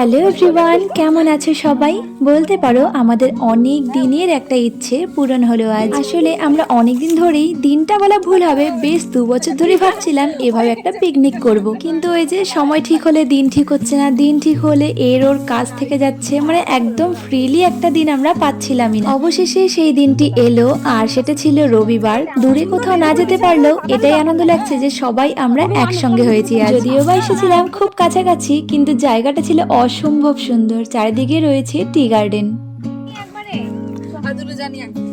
Hello everyone, কেমন আছো সবাই? বলতে পারো আমাদের অনেক দিনের একটা ইচ্ছে পূরণ হলো আজ। আসলে আমরা অনেক দিন ধরেই, দিনটা বলা ভুল হবে, বেশ 2 বছর ধরে ভাবছিলাম এভাবে একটা পিকনিক করব। কিন্তু ওই যে সময় ঠিক হলে দিন ঠিক হচ্ছে না, দিন ঠিক হলে এর ওর কাজ থেকে যাচ্ছে, মানে একদম ফ্রিলি একটা দিন আমরা পাচ্ছিলামই না। অবশেষে সেই দিনটি এলো, আর সেটা ছিল রবিবার। দূরে কোথাও না যেতে পারলেও এটাই আনন্দ লাগছে যে সবাই আমরা একসঙ্গে হয়েছি। যদিও বা এসেছিলাম খুব কাছাকাছি, কিন্তু জায়গাটা ছিল অসম্ভব সুন্দর। চারিদিকে রয়েছে টি গার্ডেন।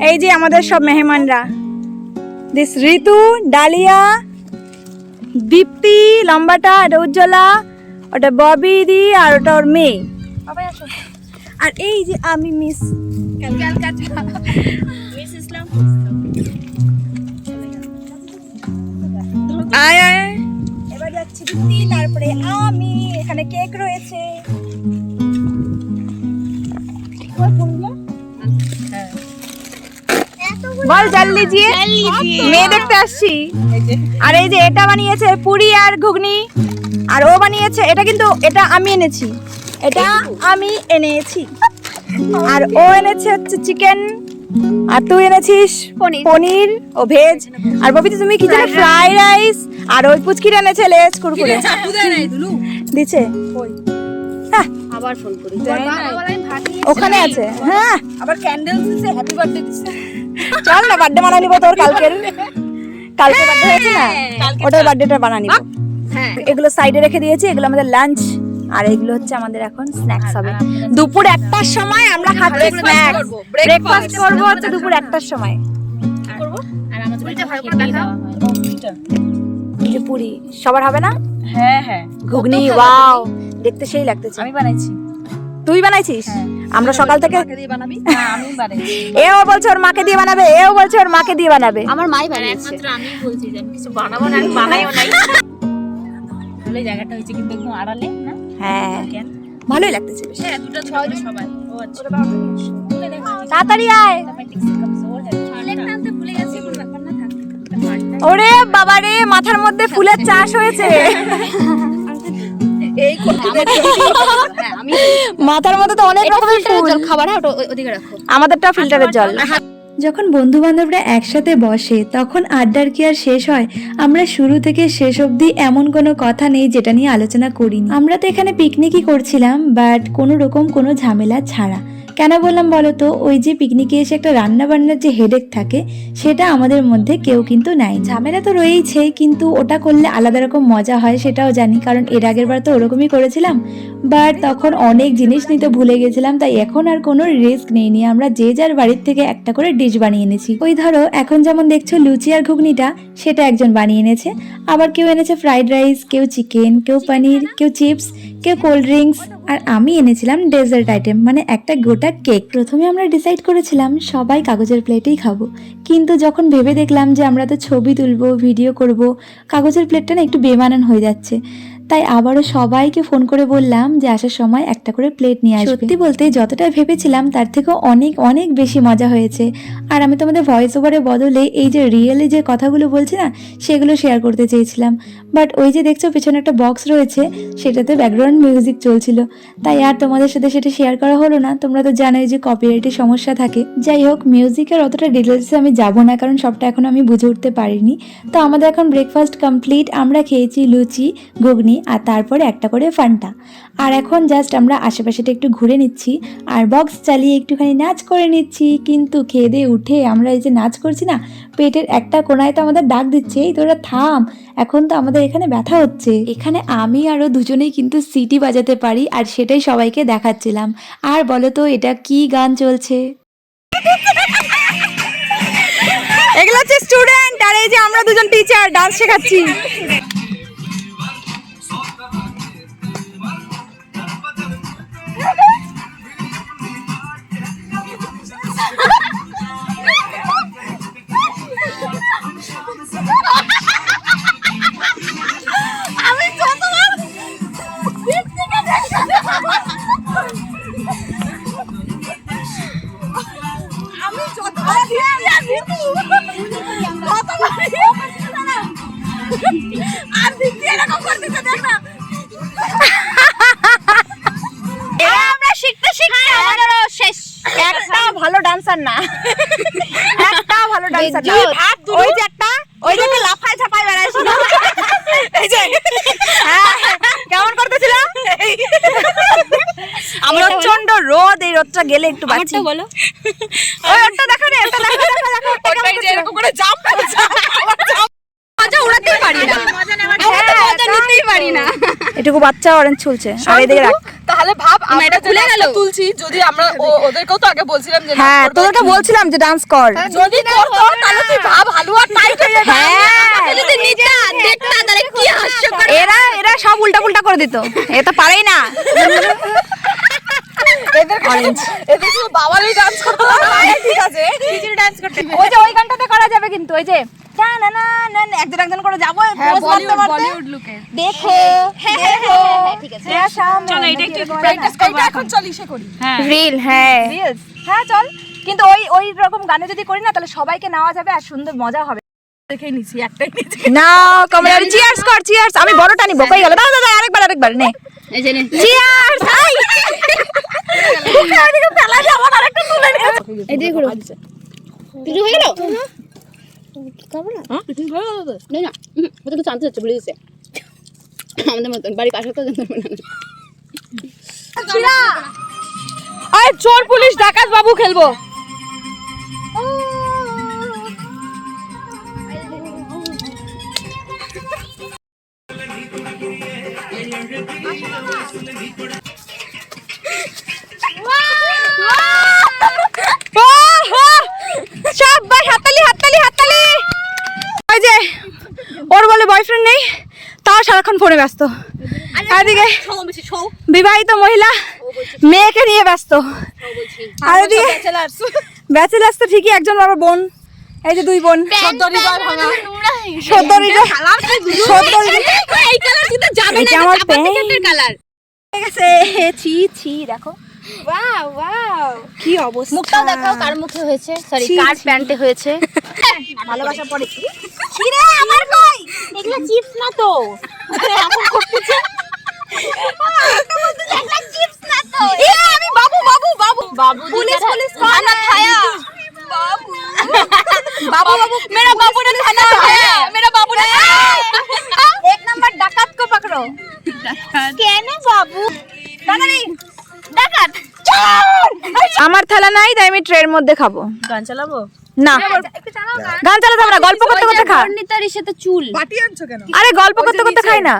এই যে আমাদের সব মেহমানরা, দিস ঋতু, ডালিয়া, দীপ্তি, লম্বাটা, এটা উজ্জ্বলা, ওটা ববি দি, আর ওটা ওর মেয়ে। আর এই যে আমি মিস আয় আয়, এবার যাচ্ছি দীপ্তি, তারপরে আমি। এখানে কেক রয়েছে। বল জল লিজিয়ে, মেয়ে দেখতে আসছি। আর এই যে এটা বানিয়েছে পুরি আর ঘুগনি, আর ও বানিয়েছে এটা, কিন্তু এটা আমি এনেছি, এটা আমি এনেছি। আর ও এনেছে হচ্ছে চিকেন, আর তুই এনেছিস পনির ও ভেজ। আর ববিতা তুমি কি জানো, ফ্রাই রাইস। আর ওই পুচকির এনেছে লেজ কুরকুরে দিছে। আবার ফোন করি ওখানে আছে। হ্যাঁ, আবার ক্যান্ডেল দিছে, হ্যাপি বার্থডে দিছে। চল না বার্থডে বানা নিব তোর। কালকে বার্থডে হয়েছে না, ওটার বার্থডেটা বানা নিব। হ্যাঁ, এগুলো সাইডে রেখে দিয়েছি, এগুলো আমাদের লাঞ্চ, আর এগুলো হচ্ছে আমাদের এখন স্ন্যাক্স হবে। দুপুর 1টার সময় আমরা খাচ্ছি স্ন্যাক্স, ব্রেকফাস্ট করব হচ্ছে দুপুর 1টার সময়। করব। আর আমাদের পুরিটা ভালো করে দেখাও। এই যে পুরি সবার হবে না? হ্যাঁ হ্যাঁ, ঘুগনি, ওয়াও, দেখতে সেই লাগতেছে। আমি বানাইছি। তুই বানাইছিস? আমরা সকাল থেকে মাকে দিয়ে বানাবি? না, আমি বানাইছি। এও বলছে ওর মাকে দিয়ে বানাবে, এও বলছে ওর মাকে দিয়ে বানাবে। আমার মাই বানাইছে। একমাত্র আমি বলছি যে আমি কিছু বানাবো না, আমি বানাইও নাই। বলে জায়গাটা হইছে কিন্তু একদম আড়ালে না? হ্যাঁ, ভালোই লাগতেছে বেশ। হ্যাঁ, দুটো ছয় সবাই। ও আচ্ছা, তাড়াতাড়ি আয়। আনতে ভুলে গেছি, কোনো ব্যাপার না, থাক। ওরে বাবা রে, মাথার মধ্যে ফুলের চাষ হয়েছে। এই করতে হ্যাঁ, আমি মাথার মধ্যে তো অনেক রকমের ফুল। খাবার, হ্যাঁ ওদিকে রাখো। আমাদেরটা ফিল্টারের জল। যখন বন্ধু বান্ধবরা একসাথে বসে তখন আড্ডার কি আর শেষ হয়? আমরা শুরু থেকে শেষ অবধি এমন কোনো কথা নেই যেটা নিয়ে আলোচনা করিনি। আমরা তো এখানে পিকনিকই করছিলাম, বাট কোনো রকম কোনো ঝামেলা ছাড়া। কেন বললাম বলো তো? ওই যে পিকনিকে এসে একটা রান্না বান্নার যে হেডেক থাকে, সেটা আমাদের মধ্যে কেউ কিন্তু নাই। ঝামেলা তো রয়েইছে, কিন্তু ওটা করলে আলাদা রকম মজা হয় সেটাও জানি, কারণ এর আগের বার তো ওরকমই করেছিলাম। বাট তখন অনেক জিনিস নিতে ভুলে গেছিলাম, তাই এখন আর কোনো রিস্ক নেইনি। আমরা যে যার বাড়ির থেকে একটা করে ডিশ বানিয়ে এনেছি। ওই ধরো এখন যেমন দেখছো লুচি আর ঘুগনিটা, সেটা একজন বানিয়ে এনেছে। আবার কেউ এনেছে ফ্রাইড রাইস, কেউ চিকেন, কেউ পনির, কেউ চিপস, কেউ কোল্ড ড্রিঙ্কস, আর আমি এনেছিলাম ডেজার্ট আইটেম, মানে একটা গোটা কেক। প্রথমে আমরা ডিসাইড করেছিলাম সবাই কাগজের প্লেটেই খাবো, কিন্তু যখন ভেবে দেখলাম যে আমরা তো ছবি তুলবো, ভিডিও করব, কাগজের প্লেটটা না একটু বেমানান হয়ে যাচ্ছে। তাই আবারও সবাইকে ফোন করে বললাম যে আসার সময় একটা করে প্লেট নিয়ে আসবে। সত্যি বলতে যতটা ভেবেছিলাম তার থেকেও অনেক অনেক বেশি মজা হয়েছে। আর আমি তোমাদের ভয়েস ওভারের বদলে এই যে রিয়েলি যে কথাগুলো বলছি না, সেগুলো শেয়ার করতে চেয়েছিলাম। বাট ওই যে দেখছো পেছনে একটা বক্স রয়েছে, সেটাতে ব্যাকগ্রাউন্ড মিউজিক চলছিল, তাই আর তোমাদের সাথে সেটা শেয়ার করা হলো না। তোমরা তো জানোই যে কপিরাইটের সমস্যা থাকে। যাই হোক, মিউজিকের অতটা ডিটেলসে আমি যাবো না, কারণ সবটা এখন আমি বুঝে উঠতে পারিনি। তো আমাদের এখন ব্রেকফাস্ট কমপ্লিট। আমরা খেয়েছি লুচি, ঘুগনি, আর তারপরে একটা করে ফান্টা। আর এখন জাস্ট আমরা আশেপাশেটা একটু ঘুরে নিচ্ছি, আর বক্স চালিয়ে একটুখানি নাচ করে নিচ্ছি। কিন্তু খেয়ে দিয়ে উঠে আমরা এই যে নাচ করছি না, পেটের একটা কোনায় তো আমাদের ডাক দিচ্ছে, এই তোরা থাম, এখন তো আমাদের এখানে ব্যথা হচ্ছে। এখানে আমি আরও দুজনেই কিন্তু সিটি বাজাতে পারি, আর সেটাই সবাইকে দেখাচ্ছিলাম। আর বলো তো এটা কি গান চলছে? এগুলো হচ্ছে স্টুডেন্ট, আর এই যে আমরা দুজন টিচার ডান্স শেখাচ্ছি। ডান্সারটা ওই যে একটা ওই যে একটা লাফায় ঝাপায় বেড়াইছিল এই যে হ্যাঁ কেমন করতেছিল আমরা প্রচন্ড রোদ এই রোদটা গেলে একটু বাঁচি বলো ওই ওটা দেখো রে ওটা দেখো ওটাই যে এরকম করে জাম্প করছে মজা উড়াতেই পারি না আমরা তো মজা নিতেই পারি না এটুকু বাচ্চা অরেঞ্জ চলছে আর এদিকে রাখ তাহলে ভাব আমরা এটা খুলে গেল তুলছি যদি আমরা ওদেরকেও তো আগে বলছিলাম যে হ্যাঁ তোদেরকে বলছিলাম যে ডান্স কর যদি করতো তাহলে তুই ভাব হালুয়া টাইট হয়ে যাবে হ্যাঁ যদি নিজে দেখতা তাহলে কি হাস্যকর এরা সব উল্টা পুল্টা করে দিত এ তো পারেই না এদের কি বাবারই ডান্স করতে ঠিক আছে কিছু ডান্স করতে ওই যে ওই গানটাতে করা যাবে কিন্তু ওই যে না না না একজন একজন করে যাবো পোজ মারতে মারতে বলিউড লুকে দেখো দেখো ঠিক আছে চলো এটা একটু প্র্যাকটিস করব এখন চল ইসে করি হ্যাঁ রিল হ্যাঁ রিলস হ্যাঁ চল কিন্তু ওই রকম গানে যদি করি না তাহলে সবাইকে নেওয়া যাবে আর সুন্দর মজা হবে দেখে নিছি একটাই নিছি না কমলা চিয়ার্স কর চিয়ার্স আমি বড়টা নিব কই গেল দাও দাও আরেকবার নে এই যে নে চিয়ার্স আই মুখে এদিকে ফেলা যাব না আরেকটা তুলে নিয়ে এই দিয়ে ঘুরো কিছু হয়ে গেল না না ওটা তো চান্স হচ্ছে ভুলে গেছে আমাদের মতন বাড়ি কাছে তো জানতে পারবে না আয় চোর পুলিশ ডাকাত বাবু খেলবো সবাই হাততালি হাততালি হাততালি ওই যে ওর বলে বয়ফ্রেন্ড নেই তাও সারাক্ষণ ফোনে ব্যস্ত এদিকে বিবাহিত মহিলা মেয়েকে নিয়ে ব্যস্ত আর এদিকে ব্যাচেলার্স তো ঠিকই একজন বাবা বোন এই যে দুই বোন সদ্য হৃদয় ভাঙা সদ্য হৃদয় এই কালার কিন্তু যাবে এটা না আমার চাপাতি প্যান্ট। কেটের কালার হয়ে গেছে ছি ছি দেখো ওয়াও ওয়াও কি অবস্থা মুখটাও দেখাও কার মুখে হয়েছে সরি ছি, কার ছি। প্যান্টে হয়েছে ভালোবাসা পড়ে কি রে আমার কই এগুলা চিপস না তো এখন করতেছে চিপস না তো এ আমি বাবু বাবু বাবু বাবু পুলিশ পুলিশ থানা থায়া বাবু बाबू बाबू मेरा बाबू ने थाना है मेरा बाबू ने एक नंबर डाकत को पकड़ो কেন বাবু দাদারি ডাকাত আমার থালা নাই তাই আমি ট্রের মধ্যে খাবো গান চালাবো না গান চালাতে হবে না গল্প করতে করতে খা বর্ণিতার সাথে চুল বাটি আনছো কেন আরে গল্প করতে করতে খাই না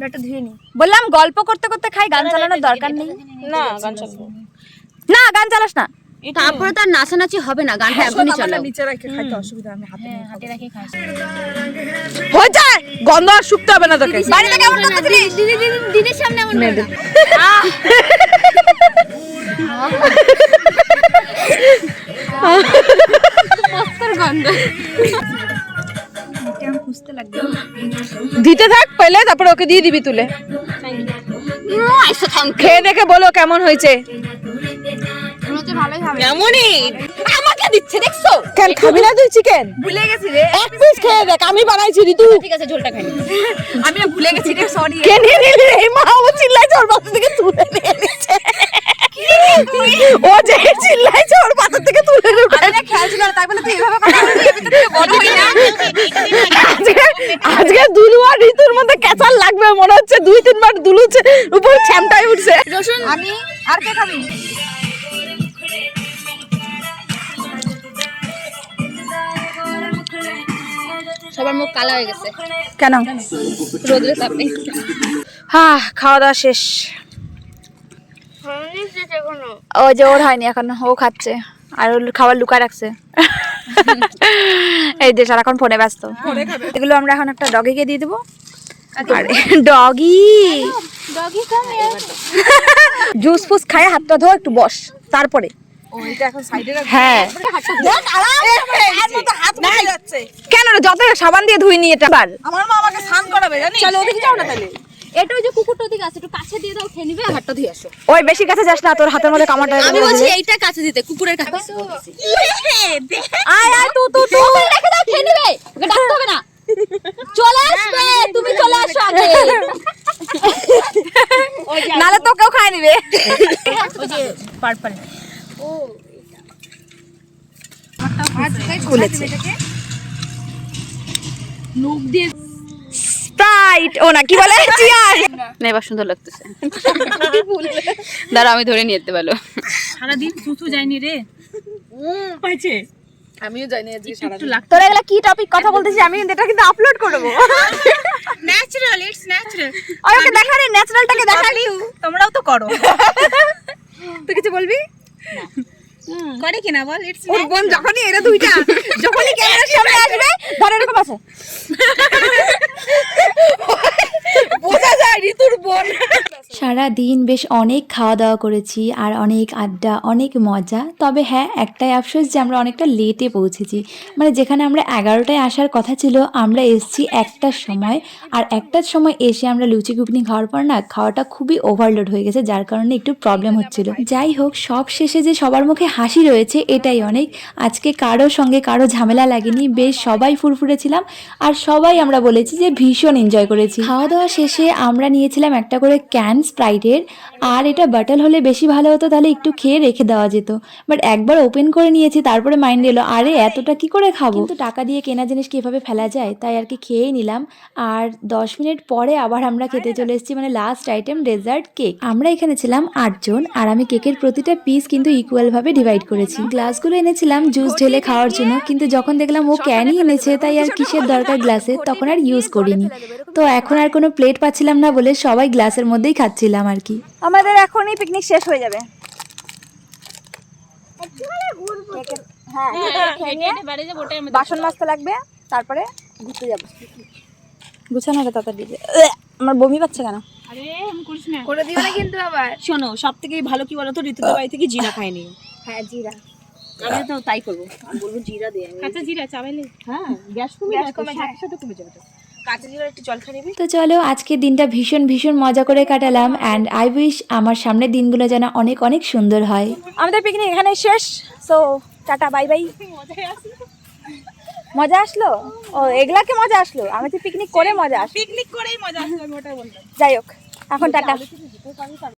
একটা ধুয়ে নি বললাম গল্প করতে করতে খাই গান চালানোর দরকার নেই না গান চালাবো না গান চালাস না তারপরে তার নাচানাচি হবে না গানটা এখনই চালাও নিচে রেখে খাইতে অসুবিধা আমি হাতে নিয়ে হাতে রাখে খাস হয়ে যায় গন্ধ আর শুকতে হবে না তোকে বাড়িতে কেমন করতেছিলিস দিদির সামনে এমন করো না। দিতে থাক পহলে তারপর ওকে দিয়ে দিবি তুলে খেয়ে দেখে বলো কেমন হয়েছে কেমনই আমাকে দিচ্ছে দেখছো কেন খাবি না তুই চিকেন ভুলে গেছি রে এক পিস খেয়ে দেখ আমি বানাইছি ঋতু ঠিক আছে ঝোলটা খাই আমি না ভুলে গেছি রে সরি কে নিয়ে নিলি রে মা ও চিল্লাইছে ওর বাচ্চা থেকে তুলে নিয়ে নিচ্ছে ও যে চিল্লাইছে ওর বাচ্চা থেকে তুলে নিয়ে আমি না খেয়াল ছিল না, তাই বলে তুই এভাবে কথা বলছিস আমি তো থেকে বড় হই না আজকে দুলু আর ঋতুর মধ্যে ক্যাচাল লাগবে মনে হচ্ছে 2-3 বার দুলুছে উপর ছ্যামটাই উঠছে আমি আর কে খাবি সবার মুখ কালা হয়ে গেছে কেন রোদ্রে তাপে হ্যাঁ খাওয়া দাওয়া শেষ ও যে ওর হয়নি এখন ও খাচ্ছে আর ওর খাবার লুকা রাখছে এই যে সারাক্ষণ ফোনে ব্যস্ত এগুলো আমরা এখন একটা ডগিকে দিয়ে দেবো ডগি জুস ফুস খায় হাতটা ধো একটু বস তারপরে ওইটা এখন সাইডে রাখ হ্যাঁ কেন রে যত সাবান দিয়ে ধুই নি এটা বার আমার মা আমাকে স্নান করাবে জানিস চলো ওদিকে যাও না তাহলে এটা ওই যে কুকুরটা ওদিকে আছে একটু কাছে দিয়ে দাও খেয়ে নিবে হাতটা ধুয়ে আসো ওই বেশি কাছে যাস না তোর হাতের মধ্যে কামড়টা আমি বলছি এইটা কাছে দিতে কুকুরের কাছে আয় আয় তু রেখে দাও খেয়ে নিবে ওকে ডাকতে হবে না চলে আসবে তুমি চলে আসো আগে নালে তো কেউ খায় নিবে ওই যে পার্পল খুলেছে। মুখ দিয়ে স্প্রাইট ও না কি বলে চিয়ার। না এবার সুন্দর লাগতেছে। দাঁড়া আমি ধরে নিয়ে যেতে পারলো। সারাদিন সুসু যায়নি রে পাইছে। আমিও জানি আজকে একটু লাগতো। তোরা এগুলা কি টপিক কথা বলতেছিস আমি এটা কিন্তু আপলোড করব। Natural, it's natural. আর ওকে দেখা রে ন্যাচারালটাকে দেখালি। তোমরাও তো করো। তুই কিছু বলবি? করে কিনা বল, ইটস ওর বোন যখনই এরা দুইটা যখনই ক্যামেরার সামনে আসবে ধরে এরকম আছে। বোঝা যায় ঋতুর বোন। সারা দিন বেশ অনেক খাওয়া দাওয়া করেছি আর অনেক আড্ডা, অনেক মজা। তবে হ্যাঁ, একটাই আফসোস যে আমরা অনেকটা লেটে পৌঁছেছি। মানে যেখানে আমরা 11টায় আসার কথা ছিল, আমরা এসেছি 1টার সময়। আর 1টার সময় এসে আমরা লুচি ঘুগনি খাওয়ার পর না খাওয়াটা খুবই ওভারলোড হয়ে গেছে, যার কারণে একটু প্রবলেম হচ্ছিল। যাই হোক, সব শেষে যে সবার মুখে হাসি রয়েছে এটাই অনেক। আজকে কারোর সঙ্গে কারো ঝামেলা লাগেনি, বেশ সবাই ফুরফুরে ছিলাম আর সবাই আমরা বলেছি যে ভীষণ এনজয় করেছি। খাওয়া দাওয়া শেষে আমরা নিয়েছিলাম একটা করে ক্যান স্প্রাইটের, আর এটা বাটল হলে বেশি ভালো হতো, তাহলে একটু খেয়ে রেখে দেওয়া যেত। বাট একবার ওপেন করে নিয়েছি, তারপরে মাইন্ড এলো আরে এতটা কি করে খাবো, কিন্তু টাকা দিয়ে কেনা জিনিস কিভাবে ফেলা যায়, তাই আর কি খেয়েই নিলাম। আর 10 মিনিট পরে আবার আমরা খেতে চলে এসেছি, মানে লাস্ট আইটেম ডেজার্ট কেক। আমরা এখানে ছিলাম 8 জন আর আমি কেকের প্রতিটা পিস কিন্তু ইকুয়াল ভাবে ডিভাইড করেছি। গ্লাসগুলো এনেছিলাম জুস ঢেলে খাওয়ার জন্য, কিন্তু যখন দেখলাম ও ক্যানই এনেছে তাই আর কিসের দরকার গ্লাসে, তখন আর ইউজ করিনি। তো এখন আর কোনো প্লেট পাচ্ছিলাম না বলে সবাই গ্লাসের মধ্যেই খাচ্ছিলাম আর কি। আমাদের এখনই পিকনিক শেষ হয়ে যাবে। হ্যাঁ বাড়ি যাবো ওটাই আমাদের। বাসন মাজতে লাগবে, তারপরে ঘুরতে যাবো। গুছানোটা তাড়াতাড়ি দিয়ে আমার বমি পাচ্ছে কেন? আরে আমি করিস না। করে দিও না কিন্তু আবার। শোনো সবথেকে ভালো কি বলো তো, ঋতুদের বাড়ি থেকে জিরা খাইনি। হ্যাঁ জিরা, আমি তো তাই করবো, আমি বলবো জিরা দে। কাঁচা জিরা চাবাইলে হ্যাঁ গ্যাস কমে গ্যাস যাবে, কমে যায়। সাথে সাথে কমে যাবে তো। কাঁচা জিরা একটু জল খাইবি। তো চলো, আজকের দিনটা ভীষণ ভীষণ মজা করে কাটালাম অ্যান্ড আই উইশ আমার সামনের দিনগুলো যেন অনেক অনেক সুন্দর হয়। আমাদের পিকনিক এখানে শেষ। So tata bye bye. মজা আসলো? ও এগুলাকে মজা আসলো? আমি তো পিকনিক করে মজা আসলো। পিকনিক করেই মজা আসবে, আমি ওটাই বললাম। যাই হোক এখন টাটা।